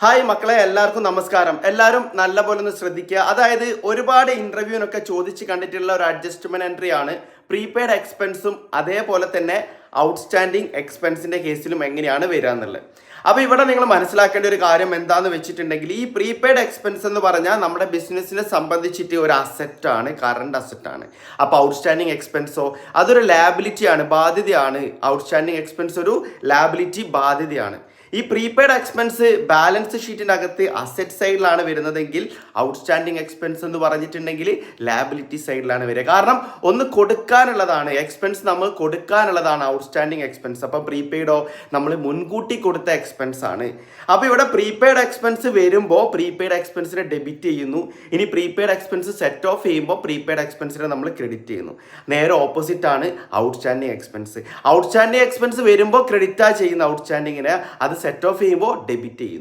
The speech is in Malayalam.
ഹായ് മക്കളെ, എല്ലാവർക്കും നമസ്കാരം. എല്ലാവരും നല്ലപോലെ ഒന്ന് ശ്രദ്ധിക്കുക. അതായത് ഒരുപാട് ഇന്റർവ്യൂവിനൊക്കെ ചോദിച്ച് കണ്ടിട്ടുള്ള ഒരു അഡ്ജസ്റ്റ്മെന്റ് എൻട്രി ആണ് പ്രീപെയ്ഡ് എക്സ്പെൻസും അതേപോലെ തന്നെ ഔട്ട്സ്റ്റാൻഡിങ് എക്സ്പെൻസിന്റെ കേസിലും എങ്ങനെയാണ് വരിക എന്നുള്ളത്. അപ്പോൾ ഇവിടെ നിങ്ങൾ മനസ്സിലാക്കേണ്ട ഒരു കാര്യം എന്താണെന്ന് വെച്ചിട്ടുണ്ടെങ്കിൽ, ഈ പ്രീപെയ്ഡ് എക്സ്പെൻസ് എന്ന് പറഞ്ഞാൽ നമ്മുടെ ബിസിനസ്സിനെ സംബന്ധിച്ചിട്ട് ഒരു അസറ്റാണ്, കറണ്ട് അസറ്റാണ്. അപ്പോൾ ഔട്ട്സ്റ്റാൻഡിങ് എക്സ്പെൻസോ അതൊരു ലാബിലിറ്റി ആണ്, ബാധ്യതയാണ്. ഔട്ട്സ്റ്റാൻഡിങ് എക്സ്പെൻസ് ഒരു ലാബിലിറ്റി, ബാധ്യതയാണ്. ഈ പ്രീപെയ്ഡ് എക്സ്പെൻസ് ബാലൻസ് ഷീറ്റിൻ്റെ അകത്ത് അസറ്റ് സൈഡിലാണ് വരുന്നതെങ്കിൽ, ഔട്ട്സ്റ്റാൻഡിങ് എക്സ്പെൻസ് എന്ന് പറഞ്ഞിട്ടുണ്ടെങ്കിൽ ലാബിലിറ്റി സൈഡിലാണ് വരിക. കാരണം ഒന്ന് കൊടുക്കാനുള്ളതാണ് എക്സ്പെൻസ്, നമ്മൾ കൊടുക്കാനുള്ളതാണ് ഔട്ട്സ്റ്റാൻഡിങ് എക്സ്പെൻസ്. അപ്പോൾ പ്രീപെയ്ഡോ നമ്മൾ മുൻകൂട്ടി കൊടുത്ത എക്സ്പെൻസ് ആണ്. അപ്പോൾ ഇവിടെ പ്രീപെയ്ഡ് എക്സ്പെൻസ് വരുമ്പോൾ പ്രീപെയ്ഡ് എക്സ്പെൻസിനെ ഡെബിറ്റ് ചെയ്യുന്നു. ഇനി പ്രീപെയ്ഡ് എക്സ്പെൻസ് സെറ്റ് ഓഫ് ചെയ്യുമ്പോൾ പ്രീപെയ്ഡ് എക്സ്പെൻസിനെ നമ്മൾ ക്രെഡിറ്റ് ചെയ്യുന്നു. നേരെ ഓപ്പോസിറ്റ് ആണ് ഔട്ട്സ്റ്റാൻഡിങ് എക്സ്പെൻസ്. ഔട്ട്സ്റ്റാൻഡിങ് എക്സ്പെൻസ് വരുമ്പോൾ ക്രെഡിറ്റാ ചെയ്യുന്ന ഔട്ട്സ്റ്റാൻഡിങ്ങിനെ, അത് സെറ്റ് ഓഫ് ചെയ്യുമ്പോൾ ഡെബിറ്റ് ചെയ്യുന്നു.